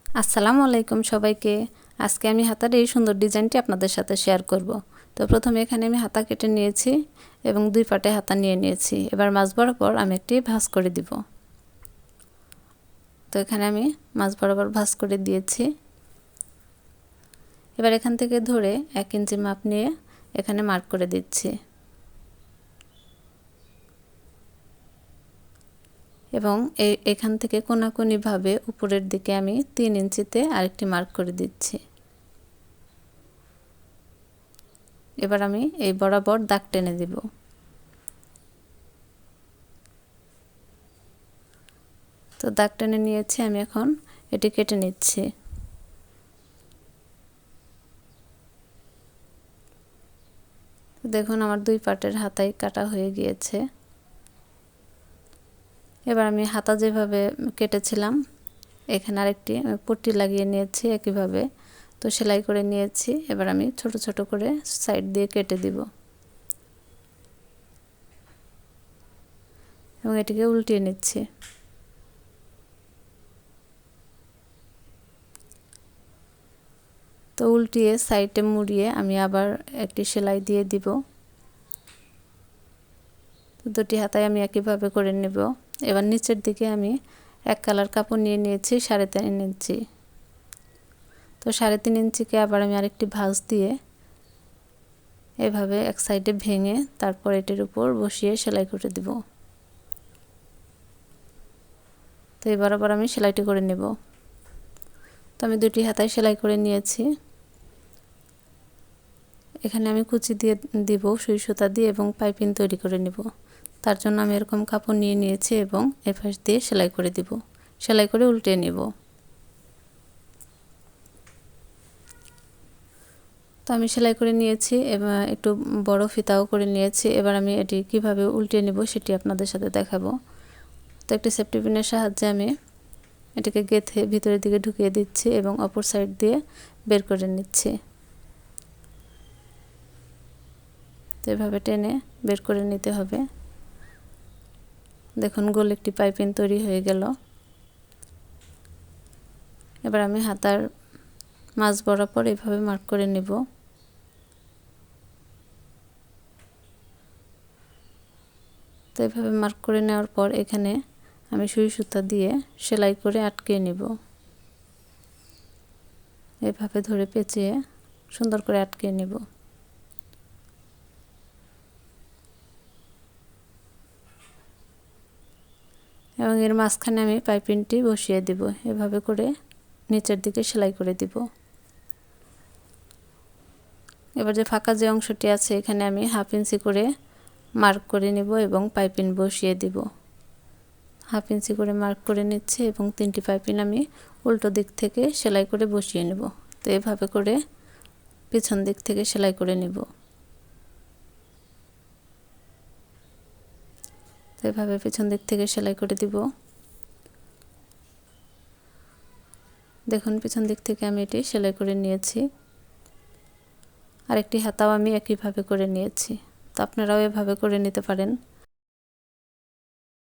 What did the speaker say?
আসসালামু আলাইকুম সবাইকে। আজকে আমি হাতার এই সুন্দর ডিজাইনটি আপনাদের সাথে শেয়ার করব। তো প্রথমে এখানে আমি হাতা কেটে নিয়েছি এবং দুই পাটে হাতা নিয়ে নিয়েছি। এবার মাঝ বরাবর আমি একটি ভাঁজ করে দিব। তো এখানে আমি মাঝ বরাবর ভাঁজ করে দিয়েছি। এবার এখান থেকে ধরে 1 ইঞ্চি মাপ নিয়ে এখানে মার্ক করে দিচ্ছি এবং এখান থেকে কোনাকুনিভাবে উপরের দিকে আমি 3 ইঞ্চিতে আরেকটি মার্ক করে দিচ্ছি। এবার আমি এই বরাবর দাগ টেনে দিব। তো দাগ টেনে নিয়েছি, আমি এখন এটি কেটে নিচ্ছি। দেখুন আমার দুই পাটের হাতাই কাটা হয়ে গিয়েছে। এবার আমি হাতা যেভাবে কেটেছিলাম এখানে আরেকটি পট্টি লাগিয়ে নিয়েছি একইভাবে। তো সেলাই করে নিয়েছি। এবার আমি ছোট ছোট করে সাইড দিয়ে কেটে দিব এবং এটিকে উল্টিয়ে নিচ্ছি। তো উল্টিয়ে সাইডে মুড়িয়ে আমি আবার একটি সেলাই দিয়ে দিব। তো দুটি হাতায় আমি একইভাবে করে নেব। এবার নিচের দিকে আমি এক কালার কাপড় নিয়ে নিয়েছি 3.5 ইঞ্চি। তো 3.5 ইঞ্চিকে আবার আমি আরেকটি ভাঁজ দিয়ে এভাবে এক সাইডে ভেঙে তারপর এটির উপর বসিয়ে সেলাই করে দিব। তো এবার আবার আমি সেলাইটি করে নেব। তো আমি দুটি হাতায় সেলাই করে নিয়েছি। এখানে আমি কুচি দিয়ে দিব সুই সুতা দিয়ে এবং পাইপিং তৈরি করে নেব। তার জন্য আমি এরকম কাপড় নিয়ে নিয়েছি এবং এই পাশ দিয়ে সেলাই করে দিব। সেলাই করে উল্টে নেব। তো আমি সেলাই করে নিয়েছি এবং একটু বড় ফিতাও করে নিয়েছি। এবার আমি এটি কিভাবে উল্টে নেব সেটি আপনাদের সাথে দেখাবো। তো একটি সেফটি পিনের সাহায্যে আমি এটিকে গেঁথে ভিতরের দিকে ঢুকিয়ে দিচ্ছি এবং অপর সাইড দিয়ে বের করে নিচ্ছি। তো এভাবে টেনে বের করে নিতে হবে। দেখুন গোল একটি পাইপিং তৈরি হয়ে গেল। এবার আমি হাতার মাঝ বরাবর এভাবে মার্ক করে নেব। তো এভাবে মার্ক করে নেওয়ার পর এখানে আমি সুই সুতা দিয়ে সেলাই করে আটকে নেব। এভাবে ধরে পেঁচিয়ে সুন্দর করে আটকে নেব। এবং এর মাঝখানে আমি পাইপিংটি বসিয়ে দিব। এভাবে করে নিচের দিকে সেলাই করে দিব। এবার যে ফাঁকা যে অংশটি আছে এখানে আমি 1/2 ইঞ্চি করে মার্ক করে নেব এবং পাইপিং বসিয়ে দিব। 1/2 ইঞ্চি করে মার্ক করে নিচ্ছি এবং 3টি পাইপিং আমি উল্টো দিক থেকে সেলাই করে বসিয়ে নেব। তো এভাবে করে পিছন দিক থেকে সেলাই করে নেব। তো এভাবে পিছন দিক থেকে সেলাই করে দিব। দেখুন পিছন দিক থেকে আমি এটি সেলাই করে নিয়েছি। আরেকটি হাতাও আমি একইভাবে করে নিয়েছি। তো আপনারাও এভাবে করে নিতে পারেন।